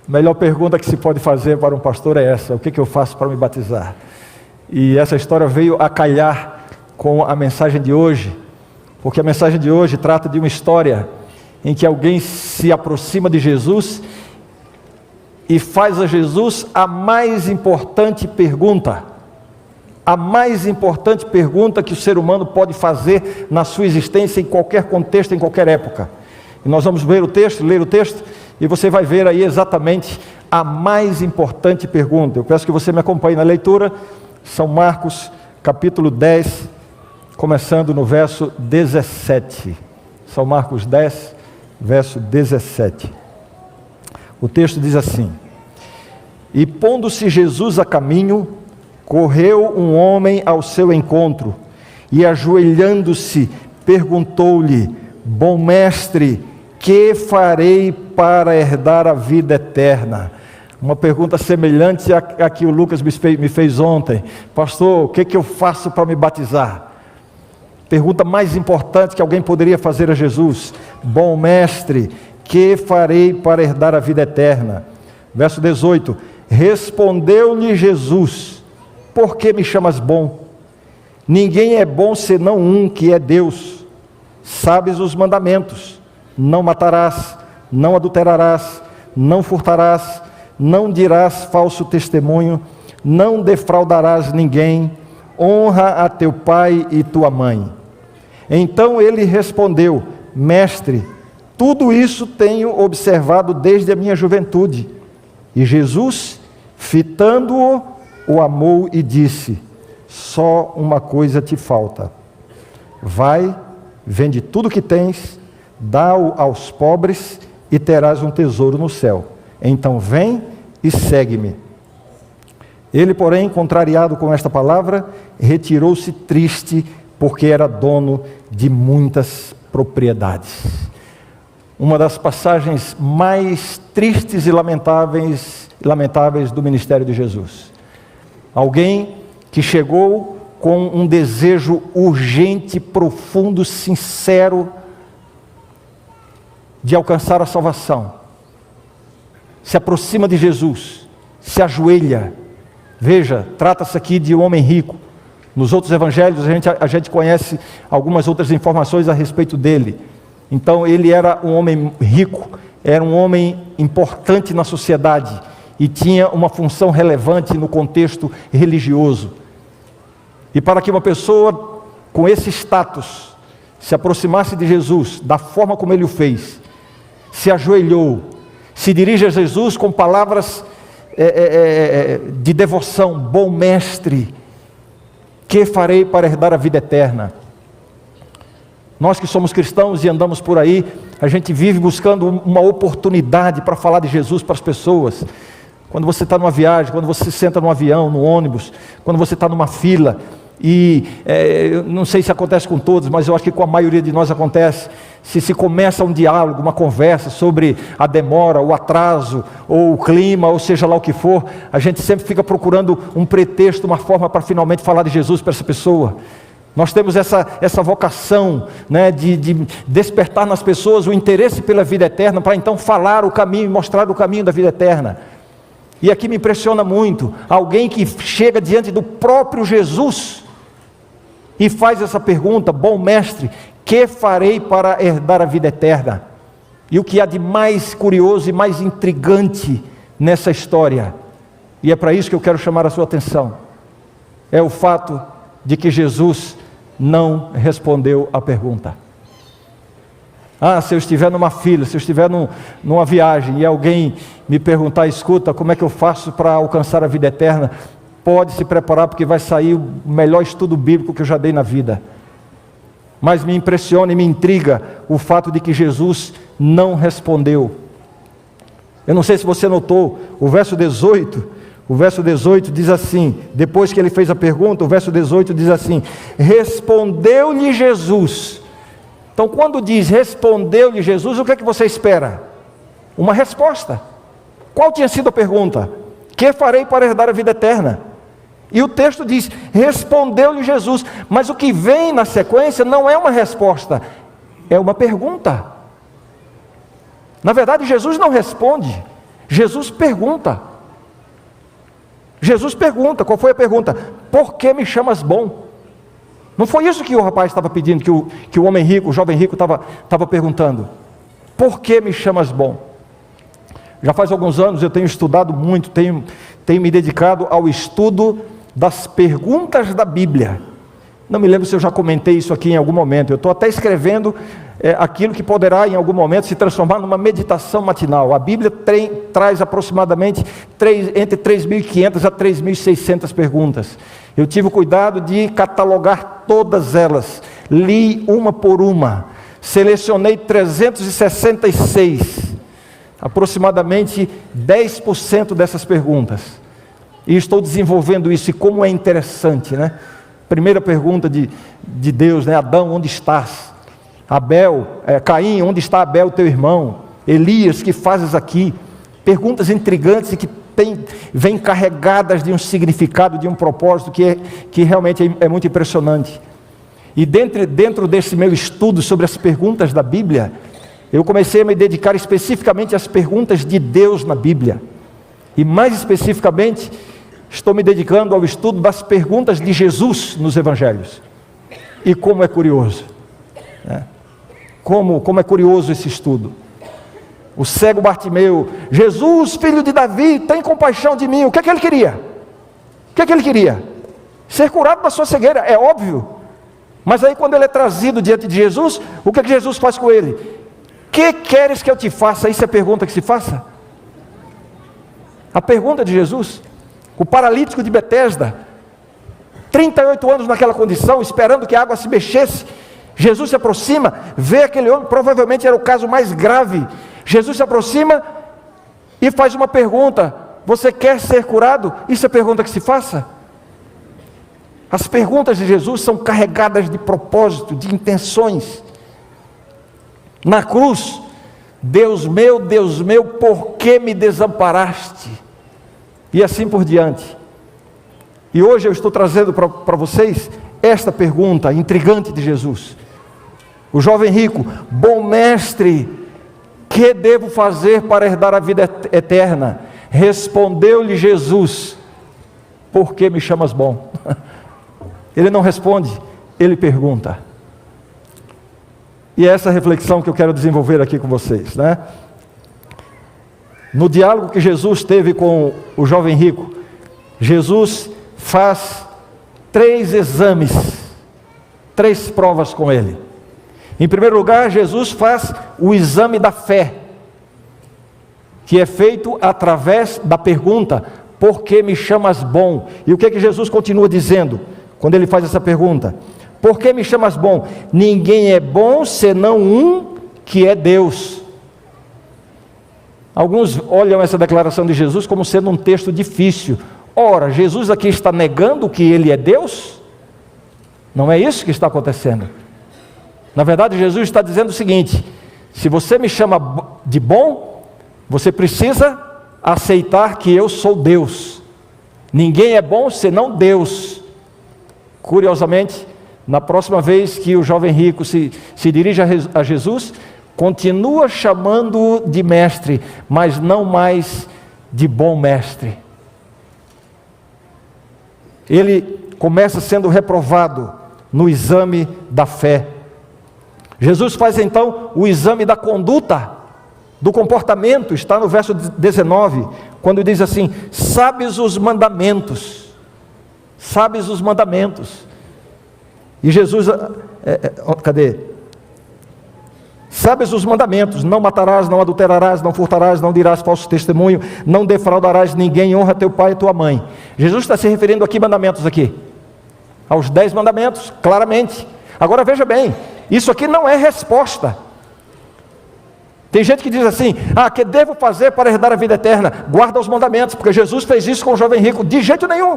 A melhor pergunta que se pode fazer para um pastor é essa: o que eu faço para me batizar? E essa história veio a calhar com a mensagem de hoje, porque a mensagem de hoje trata de uma história em que alguém se aproxima de Jesus e faz a Jesus a mais importante pergunta. A mais importante pergunta que o ser humano pode fazer na sua existência, em qualquer contexto, em qualquer época. E nós vamos ler o texto, e você vai ver aí exatamente a mais importante pergunta. Eu peço que você me acompanhe na leitura. São Marcos, capítulo 10, começando no verso 17. São Marcos 10, verso 17. O texto diz assim: E pondo-se Jesus a caminho, correu um homem ao seu encontro, e ajoelhando-se, perguntou-lhe: Bom mestre, que farei para herdar a vida eterna? Uma pergunta semelhante à que o Lucas me fez ontem. Pastor, o que eu faço para me batizar? Pergunta mais importante que alguém poderia fazer a Jesus: Bom mestre, que farei para herdar a vida eterna? Verso 18: Respondeu-lhe Jesus: Por que me chamas bom? Ninguém é bom senão um, que é Deus. Sabes os mandamentos: não matarás, não adulterarás, não furtarás, não dirás falso testemunho, não defraudarás ninguém, honra a teu pai e tua mãe. Então ele respondeu: Mestre, tudo isso tenho observado desde a minha juventude. E Jesus, fitando-o, o amou e disse: Só uma coisa te falta. Vai, vende tudo que tens, dá-o aos pobres e terás um tesouro no céu. Então vem e segue-me. Ele, porém, contrariado com esta palavra, retirou-se triste, porque era dono de muitas propriedades. Uma das passagens mais tristes e lamentáveis do ministério de Jesus. Alguém que chegou com um desejo urgente, profundo, sincero de alcançar a salvação. Se aproxima de Jesus, se ajoelha. Veja, trata-se aqui de um homem rico. Nos outros evangelhos a gente conhece algumas outras informações a respeito dele. Então ele era um homem rico, era um homem importante na sociedade e tinha uma função relevante no contexto religioso. E para que uma pessoa com esse status se aproximasse de Jesus da forma como ele o fez, se ajoelhou, se dirige a Jesus com palavras de devoção: Bom mestre, que farei para herdar a vida eterna? Nós que somos cristãos e andamos por aí, a gente vive buscando uma oportunidade para falar de Jesus para as pessoas. Quando você está numa viagem, quando você senta no avião, no ônibus, quando você está numa fila, eu não sei se acontece com todos, mas eu acho que com a maioria de nós acontece. Se começa um diálogo, uma conversa sobre a demora, o atraso, ou o clima, ou seja lá o que for, a gente sempre fica procurando um pretexto, uma forma para finalmente falar de Jesus para essa pessoa. Nós temos essa vocação, né, de despertar nas pessoas o interesse pela vida eterna, para então falar o caminho, mostrar o caminho da vida eterna. E aqui me impressiona muito, alguém que chega diante do próprio Jesus e faz essa pergunta: Bom mestre, que farei para herdar a vida eterna? E o que há de mais curioso e mais intrigante nessa história, e é para isso que eu quero chamar a sua atenção, é o fato de que Jesus não respondeu a pergunta. Se eu estiver numa fila, se eu estiver numa viagem e alguém me perguntar: escuta, como é que eu faço para alcançar a vida eterna? Pode se preparar, porque vai sair o melhor estudo bíblico que eu já dei na vida. Mas me impressiona e me intriga o fato de que Jesus não respondeu. Eu não sei se você notou, o verso 18 diz assim, depois que ele fez a pergunta, o verso 18 diz assim: Respondeu-lhe Jesus. Então, quando diz respondeu-lhe Jesus, o que é que você espera? Uma resposta. Qual tinha sido a pergunta? Que farei para herdar a vida eterna? E o texto diz, respondeu-lhe Jesus. Mas o que vem na sequência não é uma resposta, é uma pergunta. Na verdade, Jesus não responde. Jesus pergunta. Jesus pergunta, qual foi a pergunta? Por que me chamas bom? Não foi isso que o rapaz estava pedindo, que o homem rico, o jovem rico estava perguntando. Por que me chamas bom? Já faz alguns anos eu tenho estudado muito, tenho me dedicado ao estudo das perguntas da Bíblia. Não me lembro se eu já comentei isso aqui em algum momento. Eu estou até escrevendo aquilo que poderá em algum momento se transformar numa meditação matinal. A Bíblia traz aproximadamente entre 3.500 a 3.600 perguntas. Eu tive o cuidado de catalogar todas elas, li uma por uma, selecionei 366, aproximadamente 10% dessas perguntas. E estou desenvolvendo isso, e como é interessante, né? Primeira pergunta de Deus, né? Adão, onde estás? Caim, onde está Abel, teu irmão? Elias, que fazes aqui? Perguntas intrigantes e que vêm carregadas de um significado, de um propósito que realmente é muito impressionante. E dentro desse meu estudo sobre as perguntas da Bíblia, eu comecei a me dedicar especificamente às perguntas de Deus na Bíblia. E mais especificamente, estou me dedicando ao estudo das perguntas de Jesus nos Evangelhos. E como é curioso, né? Como é curioso esse estudo. O cego Bartimeu: Jesus, filho de Davi, tem compaixão de mim. O que é que ele queria? O que é que ele queria? Ser curado da sua cegueira, é óbvio. Mas aí quando ele é trazido diante de Jesus, o que é que Jesus faz com ele? Que queres que eu te faça? Isso é a pergunta que se faça? A pergunta de Jesus. O paralítico de Betesda, 38 anos naquela condição, esperando que a água se mexesse. Jesus se aproxima, vê aquele homem, provavelmente era o caso mais grave. Jesus se aproxima e faz uma pergunta: você quer ser curado? Isso é a pergunta que se faça? As perguntas de Jesus são carregadas de propósito, de intenções. Na cruz: Deus meu, por que me desamparaste? E assim por diante. E hoje eu estou trazendo para vocês esta pergunta intrigante de Jesus. O jovem rico: bom mestre, que devo fazer para herdar a vida eterna? Respondeu-lhe Jesus: por que me chamas bom? Ele não responde, ele pergunta. E é essa reflexão que eu quero desenvolver aqui com vocês, né? No diálogo que Jesus teve com o jovem rico, Jesus faz 3 exames, 3 provas com ele. Em primeiro lugar, Jesus faz o exame da fé, que é feito através da pergunta: por que me chamas bom? E o que é que Jesus continua dizendo quando ele faz essa pergunta? Por que me chamas bom? Ninguém é bom senão um, que é Deus. Alguns olham essa declaração de Jesus como sendo um texto difícil. Ora, Jesus aqui está negando que ele é Deus? Não é isso que está acontecendo. Na verdade, Jesus está dizendo o seguinte: se você me chama de bom, você precisa aceitar que eu sou Deus. Ninguém é bom senão Deus. Curiosamente, na próxima vez que o jovem rico se dirige a Jesus, continua chamando de mestre, mas não mais de bom mestre. Ele começa sendo reprovado no exame da fé. Jesus faz então o exame da conduta, do comportamento. Está no verso 19, quando diz assim: sabes os mandamentos. Sabes os mandamentos. E Jesus, cadê? Sabes os mandamentos: não matarás, não adulterarás, não furtarás, não dirás falso testemunho, não defraudarás ninguém, honra teu pai e tua mãe. Jesus está se referindo a que mandamentos aqui? Aos 10 mandamentos, claramente. Agora veja bem, isso aqui não é resposta. Tem gente que diz assim: que devo fazer para herdar a vida eterna? Guarda os mandamentos, porque Jesus fez isso com o jovem rico. De jeito nenhum.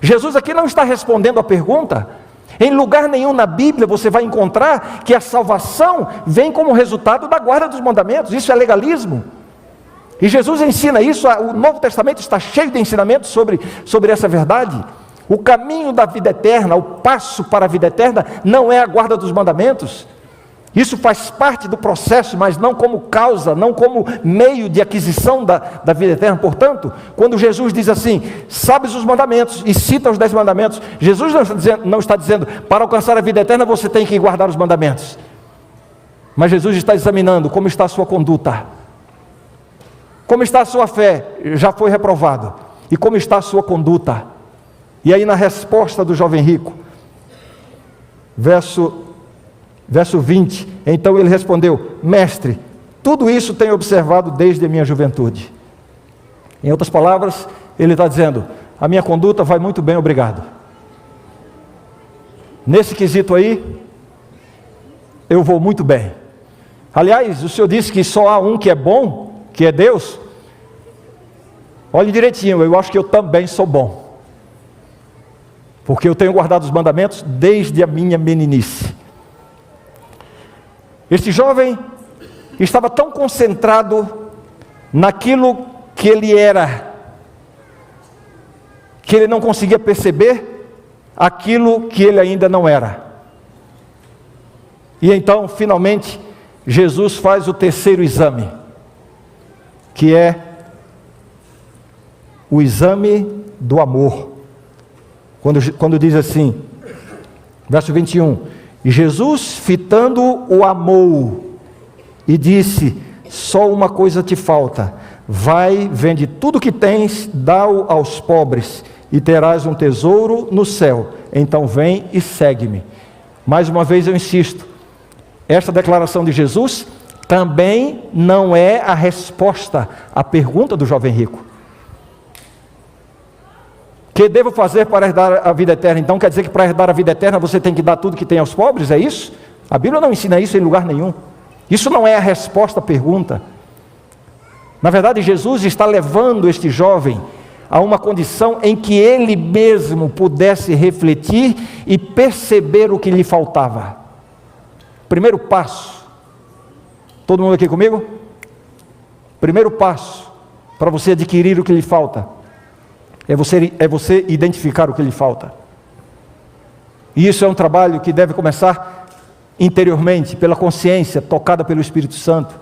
Jesus aqui não está respondendo a pergunta. Em lugar nenhum na Bíblia você vai encontrar que a salvação vem como resultado da guarda dos mandamentos. Isso é legalismo. E Jesus ensina isso. O Novo Testamento está cheio de ensinamentos sobre essa verdade. O caminho da vida eterna, o passo para a vida eterna, não é a guarda dos mandamentos. Isso faz parte do processo, mas não como causa, não como meio de aquisição da vida eterna. Portanto, quando Jesus diz assim, sabes os mandamentos, e cita os 10 mandamentos, Jesus não está dizendo, para alcançar a vida eterna você tem que guardar os mandamentos. Mas Jesus está examinando como está a sua conduta. Como está a sua fé? Já foi reprovado. E como está a sua conduta? E aí na resposta do jovem rico, verso 20, então ele respondeu, mestre, tudo isso tenho observado desde a minha juventude. Em outras palavras, ele está dizendo, a minha conduta vai muito bem, obrigado. Nesse quesito aí, eu vou muito bem. Aliás, o Senhor disse que só há um que é bom, que é Deus. Olhe direitinho, eu acho que eu também sou bom. Porque eu tenho guardado os mandamentos desde a minha meninice. Este jovem estava tão concentrado naquilo que ele era, que ele não conseguia perceber aquilo que ele ainda não era. E então, finalmente, Jesus faz o terceiro exame, que é o exame do amor. Quando diz assim, verso 21, e Jesus, fitando-o, o amou e disse, só uma coisa te falta, vai, vende tudo que tens, dá-o aos pobres, e terás um tesouro no céu, então vem e segue-me. Mais uma vez eu insisto, esta declaração de Jesus também não é a resposta à pergunta do jovem rico. Que devo fazer para herdar a vida eterna? Então quer dizer que para herdar a vida eterna você tem que dar tudo que tem aos pobres? É isso? A Bíblia não ensina isso em lugar nenhum. Isso não é a resposta à pergunta. Na verdade, Jesus está levando este jovem a uma condição em que ele mesmo pudesse refletir e perceber o que lhe faltava. Primeiro passo. Todo mundo aqui comigo? Primeiro passo para você adquirir o que lhe falta é você identificar o que lhe falta. E isso é um trabalho que deve começar interiormente, pela consciência, tocada pelo Espírito Santo.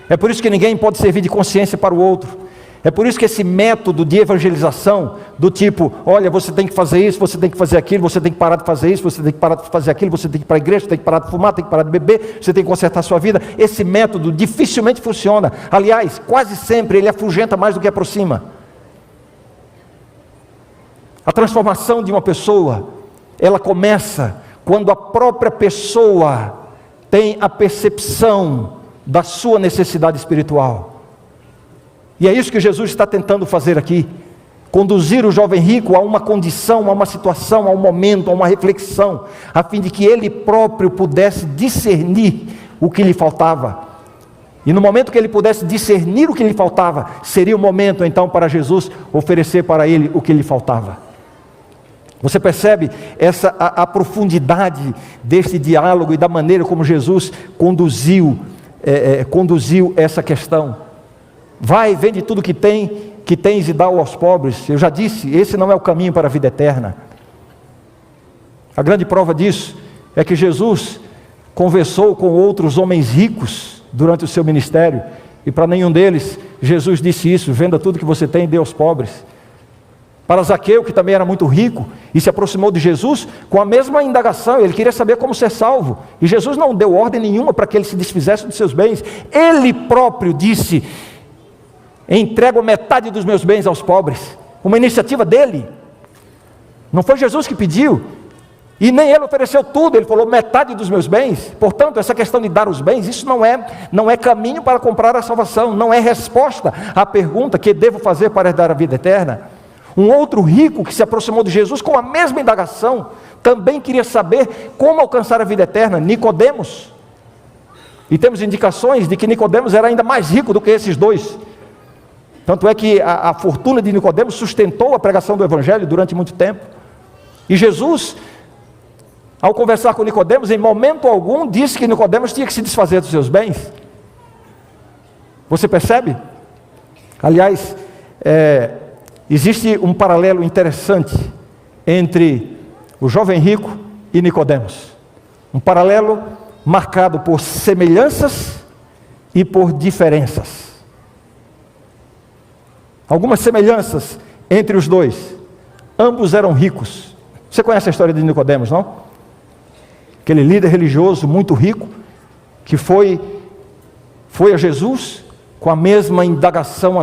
É por isso que ninguém pode servir de consciência para o outro. É por isso que esse método de evangelização, do tipo, olha, você tem que fazer isso, você tem que fazer aquilo, você tem que parar de fazer isso, você tem que parar de fazer aquilo, você tem que ir para a igreja, você tem que parar de fumar, tem que parar de beber, você tem que consertar a sua vida. Esse método dificilmente funciona. Aliás, quase sempre ele afugenta mais do que aproxima. A transformação de uma pessoa, ela começa quando a própria pessoa tem a percepção da sua necessidade espiritual. E é isso que Jesus está tentando fazer aqui. Conduzir o jovem rico a uma condição, a uma situação, a um momento, a uma reflexão, a fim de que ele próprio pudesse discernir o que lhe faltava. E no momento que ele pudesse discernir o que lhe faltava, seria o momento então para Jesus oferecer para ele o que lhe faltava. Você percebe a profundidade deste diálogo e da maneira como Jesus conduziu essa questão. Vai, vende tudo que tens e dá-o aos pobres. Eu já disse, esse não é o caminho para a vida eterna. A grande prova disso é que Jesus conversou com outros homens ricos durante o seu ministério, e para nenhum deles Jesus disse isso, venda tudo que você tem e dê aos pobres. Para Zaqueu, que também era muito rico, e se aproximou de Jesus com a mesma indagação, ele queria saber como ser salvo, e Jesus não deu ordem nenhuma para que ele se desfizesse dos seus bens. Ele próprio disse, entrego metade dos meus bens aos pobres. Uma iniciativa dele, não foi Jesus que pediu, e nem ele ofereceu tudo, ele falou metade dos meus bens. Portanto, essa questão de dar os bens, isso não é caminho para comprar a salvação, não é resposta à pergunta que devo fazer para herdar a vida eterna. Um outro rico que se aproximou de Jesus com a mesma indagação, também queria saber como alcançar a vida eterna, Nicodemos. E temos indicações de que Nicodemos era ainda mais rico do que esses dois. Tanto é que a fortuna de Nicodemos sustentou a pregação do Evangelho durante muito tempo. E Jesus, ao conversar com Nicodemos, em momento algum, disse que Nicodemos tinha que se desfazer dos seus bens. Você percebe? Aliás, existe um paralelo interessante entre o jovem rico e Nicodemos. Um paralelo marcado por semelhanças e por diferenças. Algumas semelhanças entre os dois. Ambos eram ricos. Você conhece a história de Nicodemos, não? Aquele líder religioso muito rico, que foi a Jesus com a mesma indagação,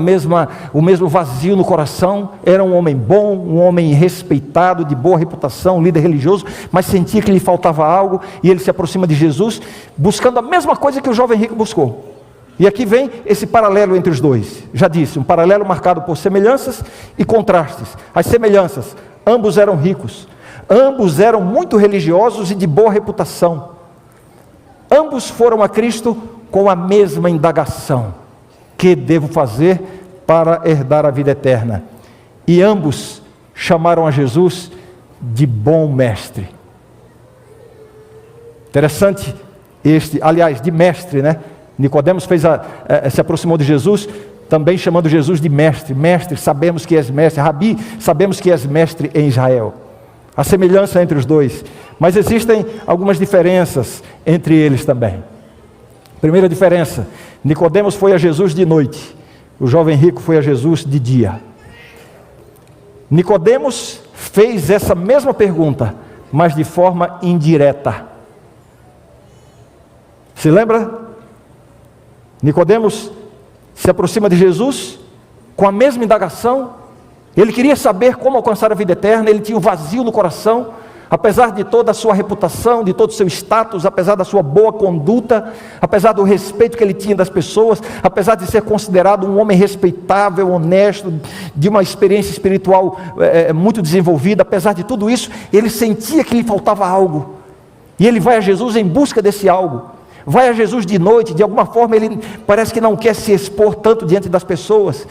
o mesmo vazio no coração. Era um homem bom, um homem respeitado, de boa reputação, um líder religioso, mas sentia que lhe faltava algo, e ele se aproxima de Jesus, buscando a mesma coisa que o jovem rico buscou. E aqui vem esse paralelo entre os dois. Já disse, um paralelo marcado por semelhanças e contrastes. As semelhanças: ambos eram ricos, ambos eram muito religiosos e de boa reputação. Ambos foram a Cristo com a mesma indagação: que devo fazer para herdar a vida eterna? E ambos chamaram a Jesus de bom mestre. Interessante aliás, de mestre, né? Nicodemos se aproximou de Jesus, também chamando Jesus de mestre. Mestre, sabemos que és mestre. Rabi, sabemos que és mestre em Israel. A semelhança entre os dois, mas existem algumas diferenças entre eles também. Primeira diferença: Nicodemos foi a Jesus de noite, o jovem rico foi a Jesus de dia. Nicodemos fez essa mesma pergunta, mas de forma indireta. Se lembra? Nicodemos se aproxima de Jesus com a mesma indagação. Ele queria saber como alcançar a vida eterna. Ele tinha um vazio no coração, apesar de toda a sua reputação, de todo o seu status, apesar da sua boa conduta, apesar do respeito que ele tinha das pessoas, apesar de ser considerado um homem respeitável, honesto, de uma experiência espiritual muito desenvolvida. Apesar de tudo isso, ele sentia que lhe faltava algo, e ele vai a Jesus em busca desse algo. Vai a Jesus de noite. De alguma forma ele parece que não quer se expor tanto diante das pessoas,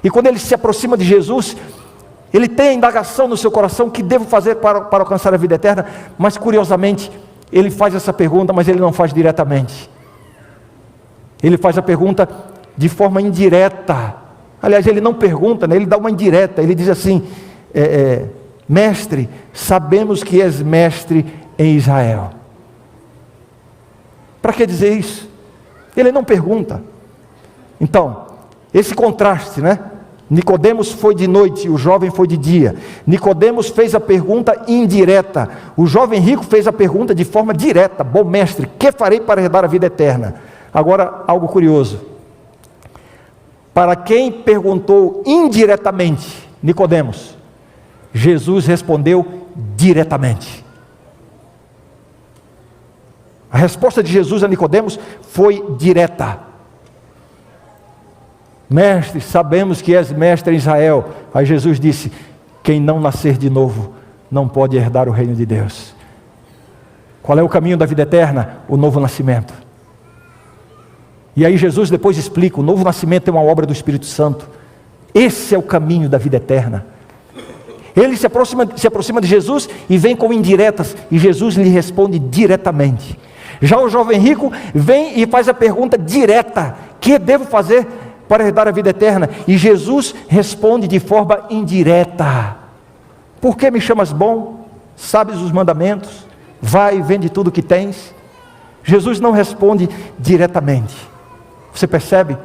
e quando ele se aproxima de Jesus, ele tem a indagação no seu coração: que devo fazer para alcançar a vida eterna? Mas curiosamente, ele faz essa pergunta, mas ele não faz diretamente. Ele faz a pergunta de forma indireta. Aliás, ele não pergunta, né? Ele dá uma indireta. Ele diz assim: mestre, sabemos que és mestre em Israel. Para que dizer isso? Ele não pergunta. Então, esse contraste, né? Nicodemos foi de noite, o jovem foi de dia. Nicodemos fez a pergunta indireta, o jovem rico fez a pergunta de forma direta: bom mestre, que farei para herdar a vida eterna? Agora, algo curioso: para quem perguntou indiretamente, Nicodemos, Jesus respondeu diretamente. A resposta de Jesus a Nicodemos foi direta. Mestre, sabemos que és mestre em Israel. Aí Jesus disse: quem não nascer de novo não pode herdar o reino de Deus. Qual é o caminho da vida eterna? O novo nascimento. E aí Jesus depois explica: o novo nascimento é uma obra do Espírito Santo. Esse é o caminho da vida eterna. Ele se aproxima de Jesus e vem com indiretas, e Jesus lhe responde diretamente. Já o jovem rico vem e faz a pergunta direta: que devo fazer para herdar a vida eterna? E Jesus responde de forma indireta: por que me chamas bom? Sabes os mandamentos? Vai e vende tudo o que tens. Jesus não responde diretamente. Você percebe?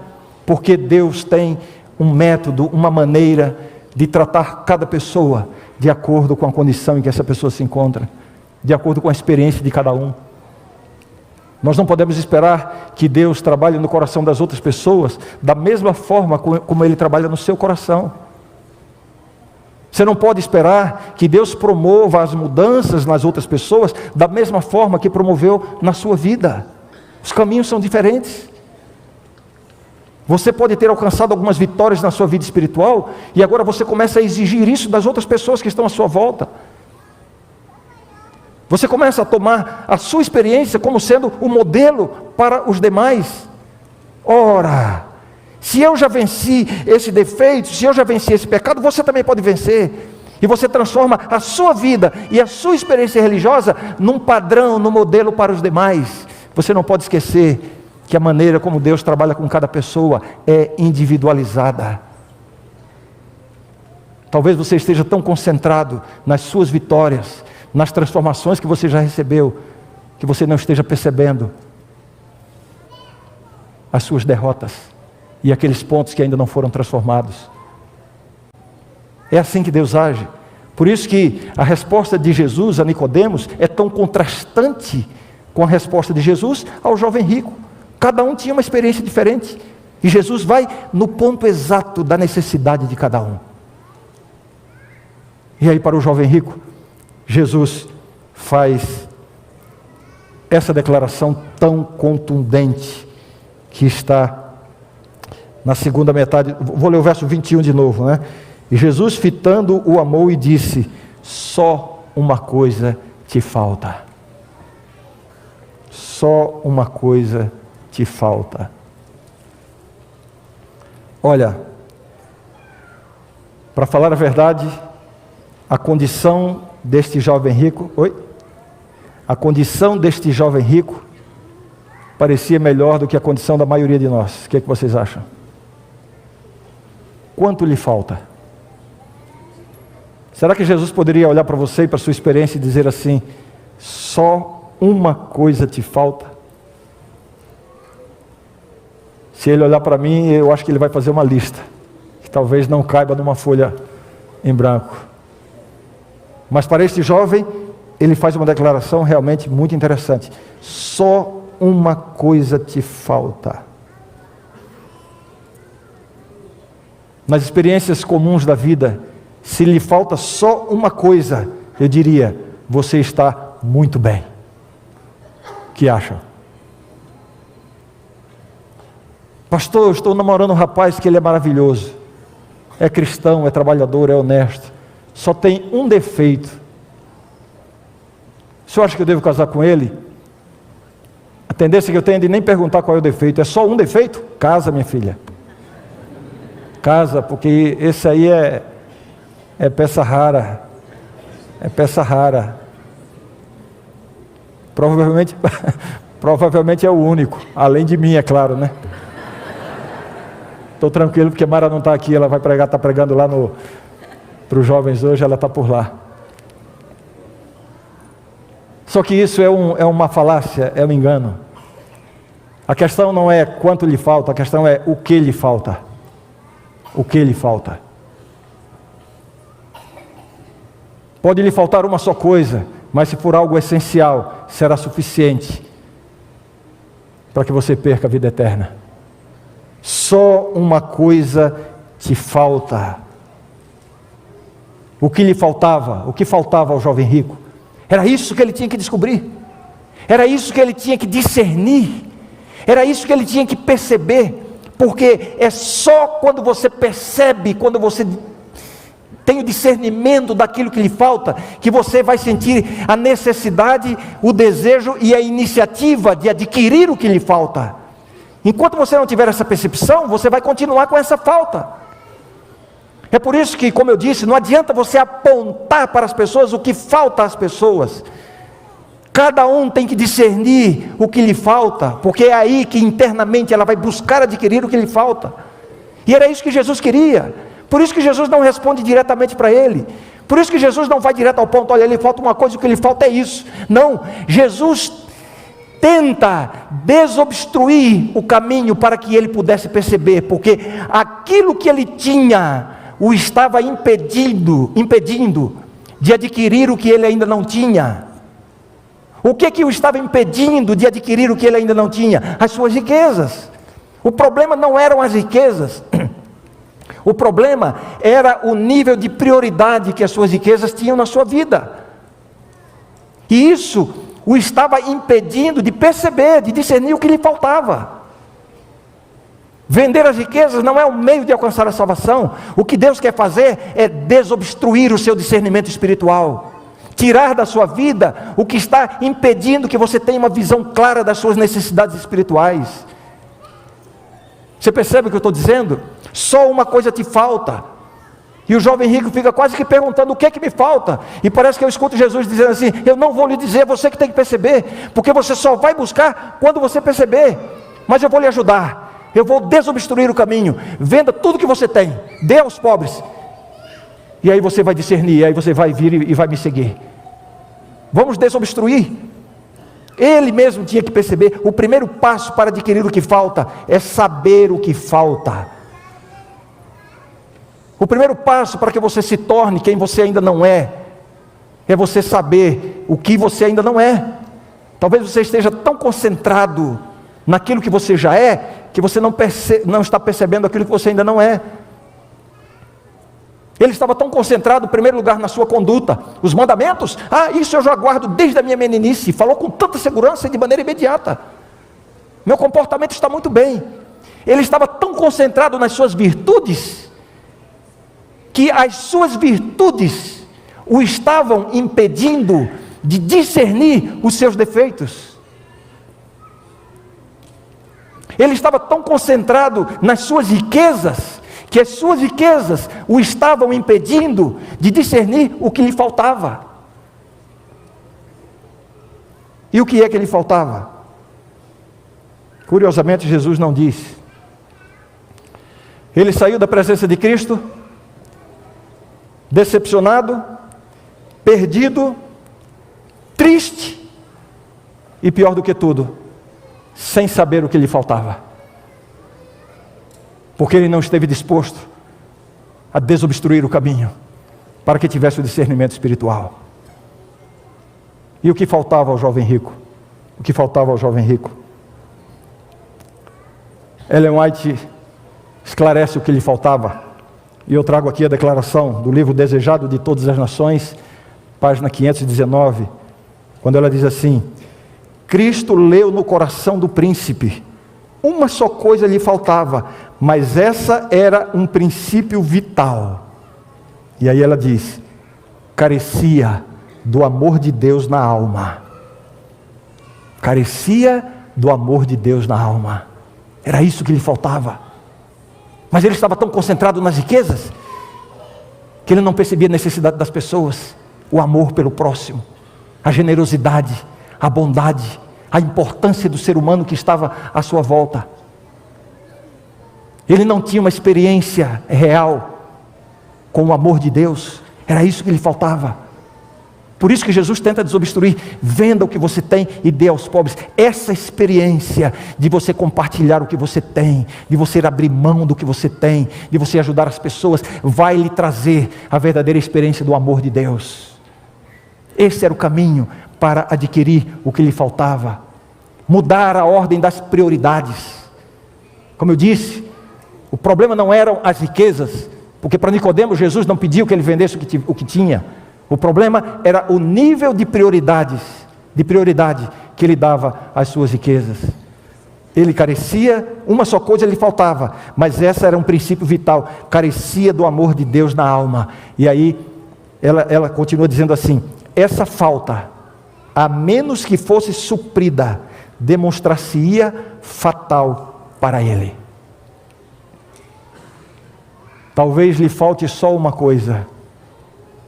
Porque Deus tem um método, uma maneira de tratar cada pessoa de acordo com a condição em que essa pessoa se encontra, de acordo com a experiência de cada um. Nós não podemos esperar que Deus trabalhe no coração das outras pessoas da mesma forma como Ele trabalha no seu coração. Você não pode esperar que Deus promova as mudanças nas outras pessoas da mesma forma que promoveu na sua vida. Os caminhos são diferentes. Você pode ter alcançado algumas vitórias na sua vida espiritual, e agora você começa a exigir isso das outras pessoas que estão à sua volta. Você começa a tomar a sua experiência como sendo o modelo para os demais. Ora, se eu já venci esse defeito, se eu já venci esse pecado, você também pode vencer. E você transforma a sua vida e a sua experiência religiosa num padrão, num modelo para os demais. Você não pode esquecer que a maneira como Deus trabalha com cada pessoa é individualizada. Talvez você esteja tão concentrado nas suas vitórias, nas transformações que você já recebeu, que você não esteja percebendo as suas derrotas e aqueles pontos que ainda não foram transformados. É assim que Deus age. Por isso que a resposta de Jesus a Nicodemos é tão contrastante com a resposta de Jesus ao jovem rico. Cada um tinha uma experiência diferente. E Jesus vai no ponto exato da necessidade de cada um. E aí, para o jovem rico, Jesus faz essa declaração tão contundente que está na segunda metade. Vou ler o verso 21 de novo, né? E Jesus, fitando, o amou e disse: só uma coisa te falta. Só uma coisa te falta. Olha, para falar a verdade, a condição deste jovem rico, a condição deste jovem rico parecia melhor do que a condição da maioria de nós. O que é que vocês acham? Quanto lhe falta? Será que Jesus poderia olhar para você e para a sua experiência e dizer assim: só uma coisa te falta? Se ele olhar para mim, eu acho que ele vai fazer uma lista, que talvez não caiba numa folha em branco. Mas para este jovem, ele faz uma declaração realmente muito interessante: só uma coisa te falta. Nas experiências comuns da vida, se lhe falta só uma coisa, eu diria: você está muito bem. O que acham? Pastor, eu estou namorando um rapaz que ele é maravilhoso, é cristão, é trabalhador, é honesto, só tem um defeito. O senhor acha que eu devo casar com ele? A tendência que eu tenho é de nem perguntar qual é o defeito. É só um defeito? Casa, minha filha. Casa, porque esse aí é peça rara. É peça rara. Provavelmente é o único. Além de mim, é claro, né? Estou tranquilo porque Mara não está aqui. Ela vai pregar, está pregando lá para os jovens hoje. Ela está por lá. Só que isso é uma falácia, é um engano. A questão não é quanto lhe falta, a questão é o que lhe falta. O que lhe falta? Pode lhe faltar uma só coisa, mas se for algo essencial, será suficiente para que você perca a vida eterna. Só uma coisa te falta. O que lhe faltava? O que faltava ao jovem rico? Era isso que ele tinha que descobrir. Era isso que ele tinha que discernir. Era isso que ele tinha que perceber. Porque é só quando você percebe, quando você tem o discernimento daquilo que lhe falta, que você vai sentir a necessidade, o desejo e a iniciativa de adquirir o que lhe falta. Enquanto você não tiver essa percepção, você vai continuar com essa falta. É por isso que, como eu disse, não adianta você apontar para as pessoas o que falta às pessoas. Cada um tem que discernir o que lhe falta, porque é aí que internamente ela vai buscar adquirir o que lhe falta. E era isso que Jesus queria. Por isso que Jesus não responde diretamente para ele. Por isso que Jesus não vai direto ao ponto: olha, lhe falta uma coisa, o que lhe falta é isso. Não, Jesus tenta desobstruir o caminho para que ele pudesse perceber, porque aquilo que ele tinha o estava impedindo de adquirir o que ele ainda não tinha. O que o estava impedindo de adquirir o que ele ainda não tinha? As suas riquezas. O problema não eram as riquezas. O problema era o nível de prioridade que as suas riquezas tinham na sua vida. E isso o estava impedindo de perceber, de discernir o que lhe faltava. Vender as riquezas não é um meio de alcançar a salvação. O que Deus quer fazer é desobstruir o seu discernimento espiritual. Tirar da sua vida o que está impedindo que você tenha uma visão clara das suas necessidades espirituais. Você percebe o que eu estou dizendo? Só uma coisa te falta. E o jovem rico fica quase que perguntando: o que é que me falta? E parece que eu escuto Jesus dizendo assim: eu não vou lhe dizer, você que tem que perceber, porque você só vai buscar quando você perceber. Mas eu vou lhe ajudar, eu vou desobstruir o caminho. Venda tudo que você tem, dê aos pobres, e aí você vai discernir, aí você vai vir e vai me seguir. Vamos desobstruir. Ele mesmo tinha que perceber. O primeiro passo para adquirir o que falta é saber o que falta. O primeiro passo para que você se torne quem você ainda não é você saber o que você ainda não é. Talvez você esteja tão concentrado naquilo que você já é, que você não está percebendo aquilo que você ainda não é. Ele estava tão concentrado, em primeiro lugar, na sua conduta. Os mandamentos, isso eu já guardo desde a minha meninice. Falou com tanta segurança e de maneira imediata. Meu comportamento está muito bem. Ele estava tão concentrado nas suas virtudes, que as suas virtudes o estavam impedindo de discernir os seus defeitos. Ele estava tão concentrado nas suas riquezas, que as suas riquezas o estavam impedindo de discernir o que lhe faltava. E o que é que lhe faltava? Curiosamente, Jesus não disse. Ele saiu da presença de Cristo, decepcionado, perdido, triste e, pior do que tudo, sem saber o que lhe faltava, porque ele não esteve disposto a desobstruir o caminho para que tivesse o discernimento espiritual. E o que faltava ao jovem rico? O que faltava ao jovem rico? Ellen White esclarece o que lhe faltava, e eu trago aqui a declaração do livro Desejado de Todas as Nações, página 519, quando ela diz assim: Cristo leu no coração do príncipe, uma só coisa lhe faltava, mas essa era um princípio vital. E aí ela diz: carecia do amor de Deus na alma. Carecia do amor de Deus na alma. Era isso que lhe faltava. Mas ele estava tão concentrado nas riquezas, que ele não percebia a necessidade das pessoas, o amor pelo próximo, a generosidade, a bondade, a importância do ser humano que estava à sua volta. Ele não tinha uma experiência real com o amor de Deus. Era isso que lhe faltava. Por isso que Jesus tenta desobstruir: venda o que você tem e dê aos pobres. Essa experiência de você compartilhar o que você tem, de você abrir mão do que você tem, de você ajudar as pessoas, vai lhe trazer a verdadeira experiência do amor de Deus. Esse era o caminho para adquirir o que lhe faltava. Mudar a ordem das prioridades. Como eu disse, o problema não eram as riquezas, porque para Nicodemo Jesus não pediu que ele vendesse o que tinha. O problema era o nível de prioridade que ele dava às suas riquezas. Ele carecia, uma só coisa lhe faltava, mas essa era um princípio vital: carecia do amor de Deus na alma. E aí ela continua dizendo assim: essa falta, a menos que fosse suprida, demonstrar-se-ia fatal para ele. Talvez lhe falte só uma coisa.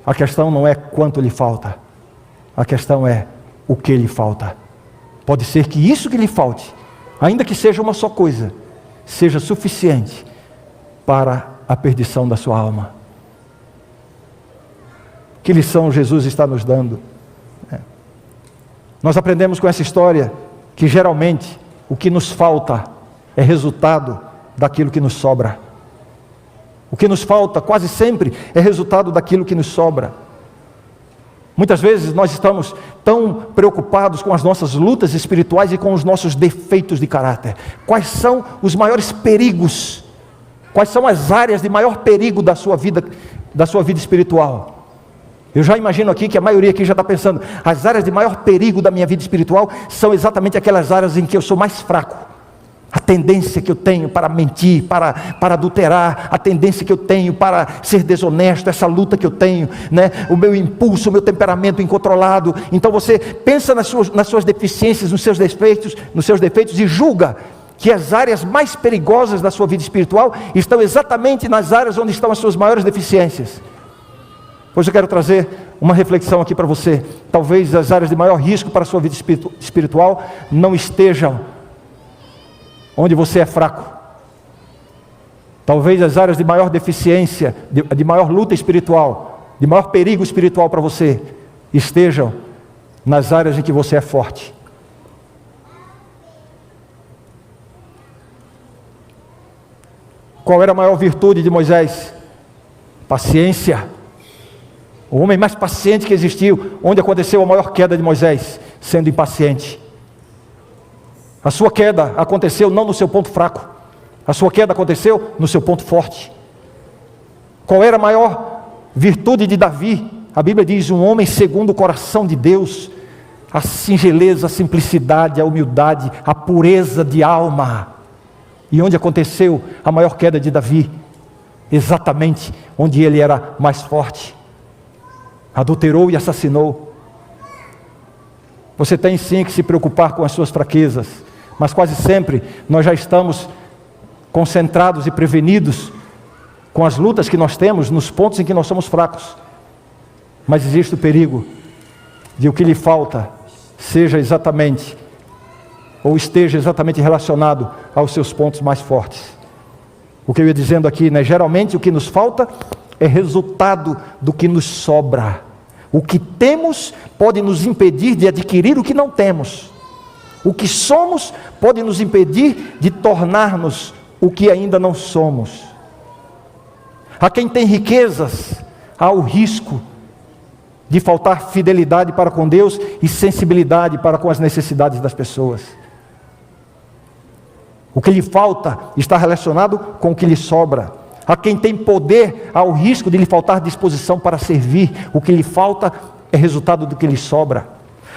A questão não é quanto lhe falta, a questão é o que lhe falta. Pode ser que isso que lhe falte, ainda que seja uma só coisa, seja suficiente para a perdição da sua alma. Que lição Jesus está nos dando? Nós aprendemos com essa história que geralmente o que nos falta é resultado daquilo que nos sobra. O que nos falta quase sempre é resultado daquilo que nos sobra. Muitas vezes nós estamos tão preocupados com as nossas lutas espirituais e com os nossos defeitos de caráter. Quais são os maiores perigos? Quais são as áreas de maior perigo da sua vida espiritual? Eu já imagino aqui que a maioria aqui já está pensando: as áreas de maior perigo da minha vida espiritual são exatamente aquelas áreas em que eu sou mais fraco. A tendência que eu tenho para mentir, para adulterar, a tendência que eu tenho para ser desonesto, essa luta que eu tenho, né? O meu impulso, o meu temperamento incontrolado. Então você pensa nas suas deficiências, nos seus defeitos e julga que as áreas mais perigosas da sua vida espiritual estão exatamente nas áreas onde estão as suas maiores deficiências. Hoje eu quero trazer uma reflexão aqui para você. Talvez as áreas de maior risco para a sua vida espiritual não estejam onde você é fraco. Talvez as áreas de maior deficiência, de maior luta espiritual, de maior perigo espiritual para você, estejam nas áreas em que você é forte. Qual era a maior virtude de Moisés? Paciência. O homem mais paciente que existiu. Onde aconteceu a maior queda de Moisés? Sendo impaciente. A sua queda aconteceu não no seu ponto fraco. A sua queda aconteceu no seu ponto forte. Qual era a maior virtude de Davi? A Bíblia diz: um homem segundo o coração de Deus. A singeleza, a simplicidade, a humildade, a pureza de alma. E onde aconteceu a maior queda de Davi? Exatamente onde ele era mais forte. Adulterou e assassinou. Você tem sim que se preocupar com as suas fraquezas, mas quase sempre nós já estamos concentrados e prevenidos com as lutas que nós temos nos pontos em que nós somos fracos. Mas existe o perigo de o que lhe falta seja exatamente, ou esteja exatamente relacionado aos seus pontos mais fortes. O que eu ia dizendo aqui, né? Geralmente o que nos falta é resultado do que nos sobra. O que temos pode nos impedir de adquirir o que não temos. O que somos pode nos impedir de tornar-nos o que ainda não somos. A quem tem riquezas, há o risco de faltar fidelidade para com Deus e sensibilidade para com as necessidades das pessoas. O que lhe falta está relacionado com o que lhe sobra. A quem tem poder, há o risco de lhe faltar disposição para servir. O que lhe falta é resultado do que lhe sobra.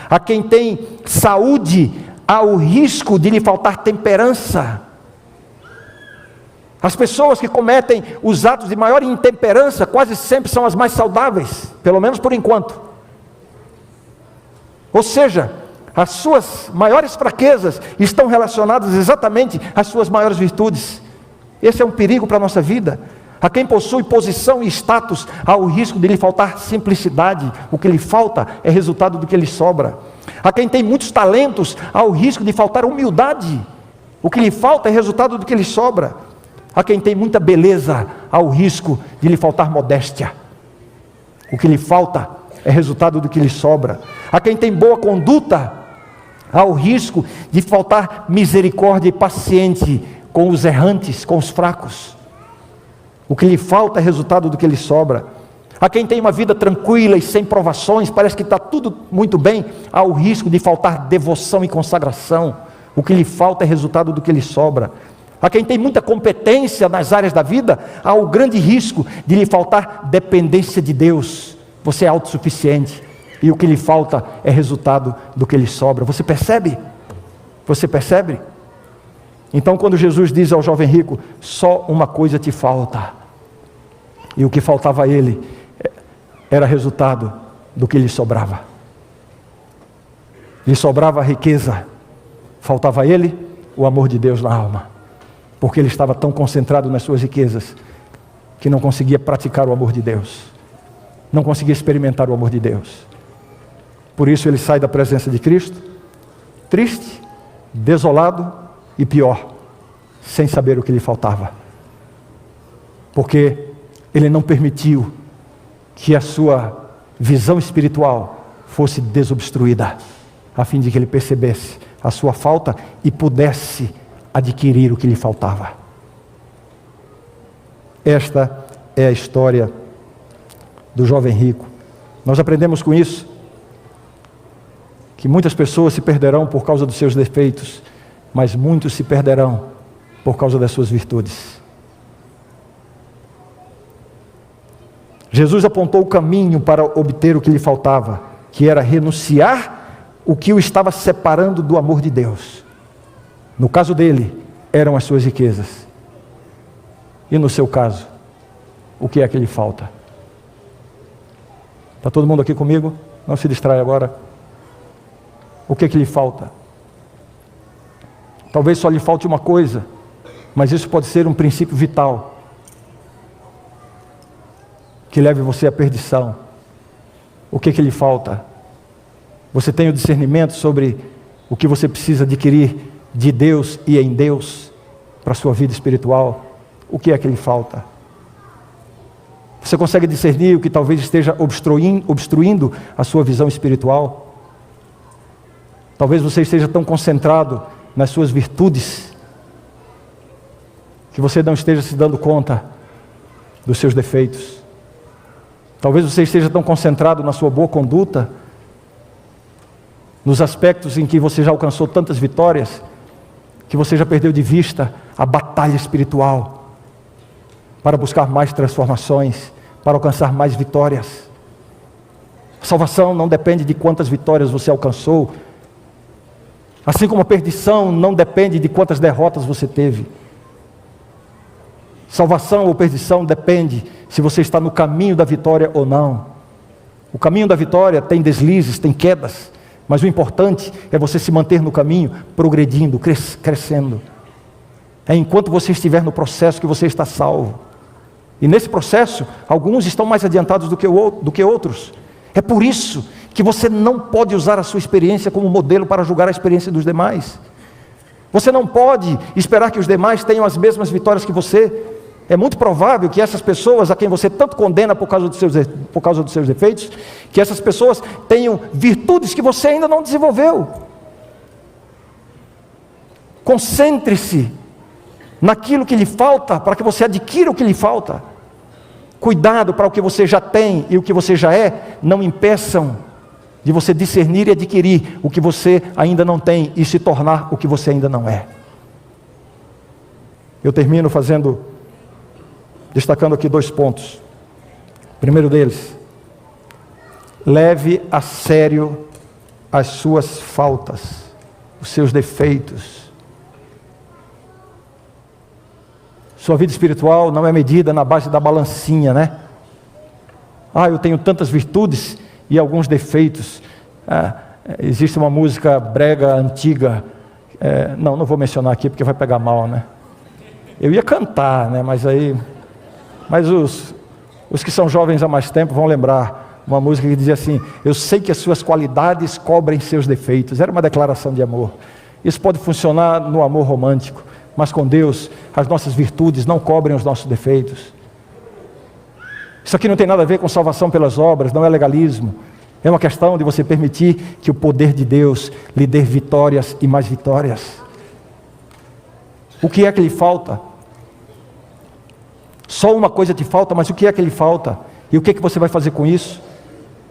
A quem tem saúde, há o risco de lhe faltar temperança. As pessoas que cometem os atos de maior intemperança quase sempre são as mais saudáveis, pelo menos por enquanto. Ou seja, as suas maiores fraquezas estão relacionadas exatamente às suas maiores virtudes. Esse é um perigo para a nossa vida. A quem possui posição e status, há o risco de lhe faltar simplicidade. O que lhe falta é resultado do que lhe sobra. A quem tem muitos talentos, há o risco de faltar humildade. O que lhe falta é resultado do que lhe sobra. A quem tem muita beleza, há o risco de lhe faltar modéstia. O que lhe falta é resultado do que lhe sobra. A quem tem boa conduta, há o risco de faltar misericórdia e paciente com os errantes, com os fracos. O que lhe falta é resultado do que lhe sobra. A quem tem uma vida tranquila e sem provações, parece que está tudo muito bem, há o risco de faltar devoção e consagração. O que lhe falta é resultado do que lhe sobra. A quem tem muita competência nas áreas da vida, há o grande risco de lhe faltar dependência de Deus. Você é autossuficiente e o que lhe falta é resultado do que lhe sobra. Você percebe? Você percebe? Então quando Jesus diz ao jovem rico, só uma coisa te falta, e o que faltava a ele era resultado do que lhe sobrava. Lhe sobrava a riqueza, faltava a ele o amor de Deus na alma, porque ele estava tão concentrado nas suas riquezas, que não conseguia praticar o amor de Deus, não conseguia experimentar o amor de Deus. Por isso ele sai da presença de Cristo, triste, desolado e pior, sem saber o que lhe faltava, porque ele não permitiu que a sua visão espiritual fosse desobstruída, a fim de que ele percebesse a sua falta e pudesse adquirir o que lhe faltava. Esta é a história do jovem rico. Nós aprendemos com isso que muitas pessoas se perderão por causa dos seus defeitos, mas muitos se perderão por causa das suas virtudes. Jesus apontou o caminho para obter o que lhe faltava, que era renunciar o que o estava separando do amor de Deus. No caso dele, eram as suas riquezas. E no seu caso, o que é que lhe falta? Está todo mundo aqui comigo? Não se distrai agora. O que é que lhe falta? Talvez só lhe falte uma coisa, mas isso pode ser um princípio vital que leve você à perdição. O que é que lhe falta? Você tem o discernimento sobre o que você precisa adquirir de Deus e em Deus para a sua vida espiritual? O que é que lhe falta? Você consegue discernir o que talvez esteja obstruindo a sua visão espiritual? Talvez você esteja tão concentrado nas suas virtudes que você não esteja se dando conta dos seus defeitos. Talvez você esteja tão concentrado na sua boa conduta, nos aspectos em que você já alcançou tantas vitórias, que você já perdeu de vista a batalha espiritual para buscar mais transformações, para alcançar mais vitórias. A salvação não depende de quantas vitórias você alcançou, assim como a perdição não depende de quantas derrotas você teve. Salvação ou perdição depende se você está no caminho da vitória ou não. O caminho da vitória tem deslizes, tem quedas, mas o importante é você se manter no caminho, progredindo, crescendo. É enquanto você estiver no processo que você está salvo. E nesse processo, alguns estão mais adiantados do que outros. É por isso que você não pode usar a sua experiência como modelo para julgar a experiência dos demais. Você não pode esperar que os demais tenham as mesmas vitórias que você. É muito provável que essas pessoas a quem você tanto condena por causa dos seus defeitos, que essas pessoas tenham virtudes que você ainda não desenvolveu. Concentre-se naquilo que lhe falta, para que você adquira o que lhe falta. Cuidado para o que você já tem e o que você já é, não impeçam de você discernir e adquirir o que você ainda não tem e se tornar o que você ainda não é. Eu termino destacando aqui 2 pontos. O primeiro deles, leve a sério as suas faltas, os seus defeitos. Sua vida espiritual não é medida na base da balancinha, né? Eu tenho tantas virtudes e alguns defeitos. Existe uma música brega antiga, não vou mencionar aqui porque vai pegar mal, né? Eu ia cantar, né? Mas os que são jovens há mais tempo vão lembrar uma música que dizia assim: eu sei que as suas qualidades cobrem seus defeitos. Era uma declaração de amor. Isso pode funcionar no amor romântico, mas com Deus as nossas virtudes não cobrem os nossos defeitos. Isso aqui não tem nada a ver com salvação pelas obras, não é legalismo. É uma questão de você permitir que o poder de Deus lhe dê vitórias e mais vitórias. O que é que lhe falta? Só uma coisa te falta, mas o que é que lhe falta? E o que é que você vai fazer com isso?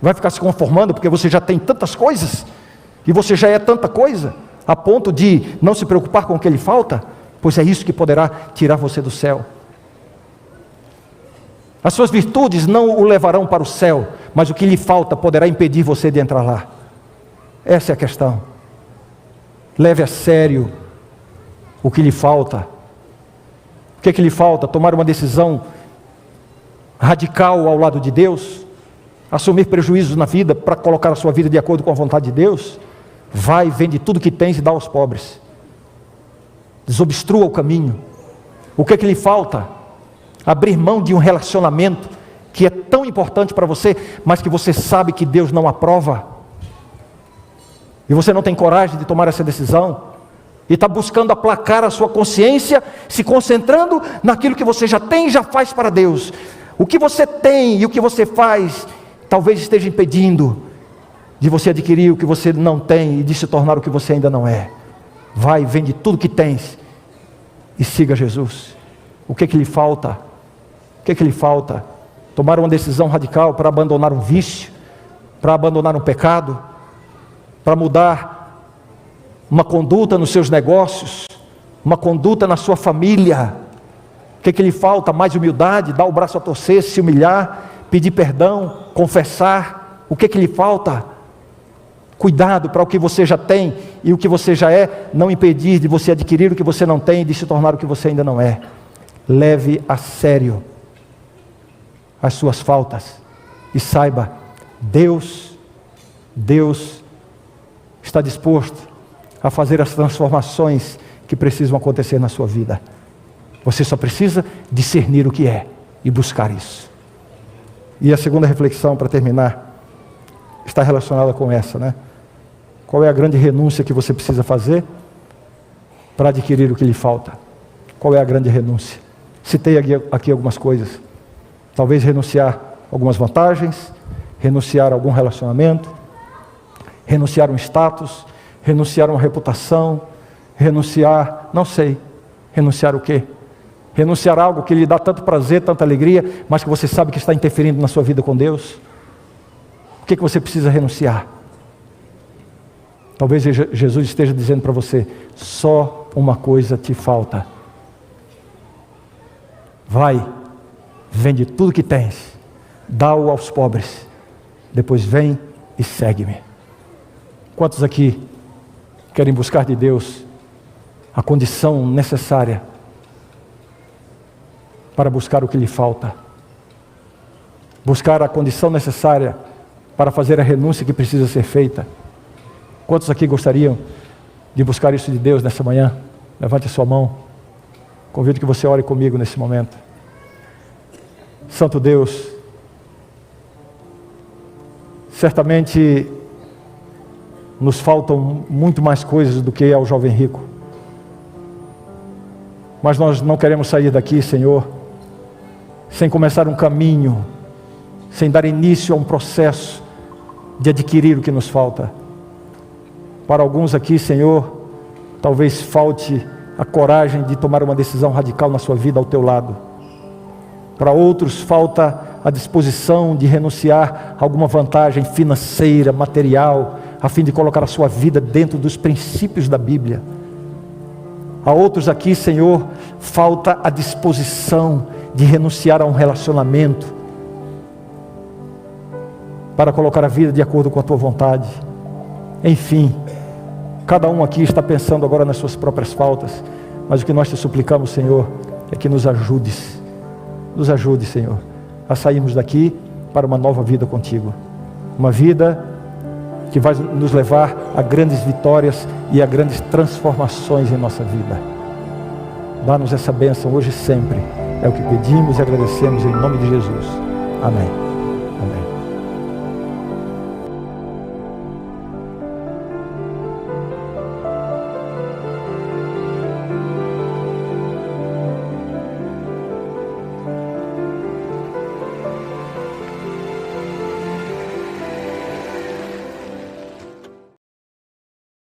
Vai ficar se conformando porque você já tem tantas coisas? E você já é tanta coisa? A ponto de não se preocupar com o que lhe falta? Pois é isso que poderá tirar você do céu. As suas virtudes não o levarão para o céu, mas o que lhe falta poderá impedir você de entrar lá. Essa é a questão. Leve a sério o que lhe falta. O que é que lhe falta? Tomar uma decisão radical ao lado de Deus? Assumir prejuízos na vida para colocar a sua vida de acordo com a vontade de Deus? Vai, vende tudo que tens e dá aos pobres. Desobstrua o caminho. O que é que lhe falta? Abrir mão de um relacionamento que é tão importante para você, mas que você sabe que Deus não aprova. E você não tem coragem de tomar essa decisão. E está buscando aplacar a sua consciência, se concentrando naquilo que você já tem e já faz para Deus. O que você tem e o que você faz, talvez esteja impedindo de você adquirir o que você não tem e de se tornar o que você ainda não é. Vai, vende tudo que tens e siga Jesus. O que é que lhe falta? O que é que lhe falta? Tomar uma decisão radical para abandonar um vício, para abandonar um pecado, para mudar uma conduta nos seus negócios, uma conduta na sua família. O que é que lhe falta? Mais humildade, dar o braço a torcer, se humilhar, pedir perdão, confessar. O que é que lhe falta? Cuidado para o que você já tem e o que você já é, não impedir de você adquirir o que você não tem e de se tornar o que você ainda não é. Leve a sério as suas faltas e saiba, Deus está disposto a fazer as transformações que precisam acontecer na sua vida. Você só precisa discernir o que é e buscar isso. E a segunda reflexão, para terminar, está relacionada com essa, né? Qual é a grande renúncia que você precisa fazer para adquirir o que lhe falta? Qual é a grande renúncia? Citei aqui algumas coisas. Talvez renunciar a algumas vantagens, renunciar a algum relacionamento, renunciar a um status, renunciar a uma reputação, renunciar, não sei, renunciar o quê? Renunciar a algo que lhe dá tanto prazer, tanta alegria, mas que você sabe que está interferindo na sua vida com Deus? O que você precisa renunciar? Talvez Jesus esteja dizendo para você: só uma coisa te falta. Vai, vende tudo que tens, dá-o aos pobres, depois vem e segue-me. Quantos aqui querem buscar de Deus a condição necessária para buscar o que lhe falta? Buscar a condição necessária para fazer a renúncia que precisa ser feita. Quantos aqui gostariam de buscar isso de Deus nessa manhã? Levante a sua mão. Convido que você ore comigo nesse momento. Santo Deus, certamente nos faltam muito mais coisas do que ao jovem rico. Mas nós não queremos sair daqui, Senhor, sem começar um caminho, sem dar início a um processo de adquirir o que nos falta. Para alguns aqui, Senhor, talvez falte a coragem de tomar uma decisão radical na sua vida ao teu lado. Para outros falta a disposição de renunciar a alguma vantagem financeira, material, a fim de colocar a sua vida dentro dos princípios da Bíblia. A outros aqui, Senhor, falta a disposição de renunciar a um relacionamento para colocar a vida de acordo com a tua vontade. Enfim, cada um aqui está pensando agora nas suas próprias faltas, mas o que nós te suplicamos, Senhor, é que nos ajudes. Nos ajude, Senhor, a sairmos daqui para uma nova vida contigo. Uma vida que vai nos levar a grandes vitórias e a grandes transformações em nossa vida. Dá-nos essa bênção hoje e sempre. É o que pedimos e agradecemos em nome de Jesus. Amém.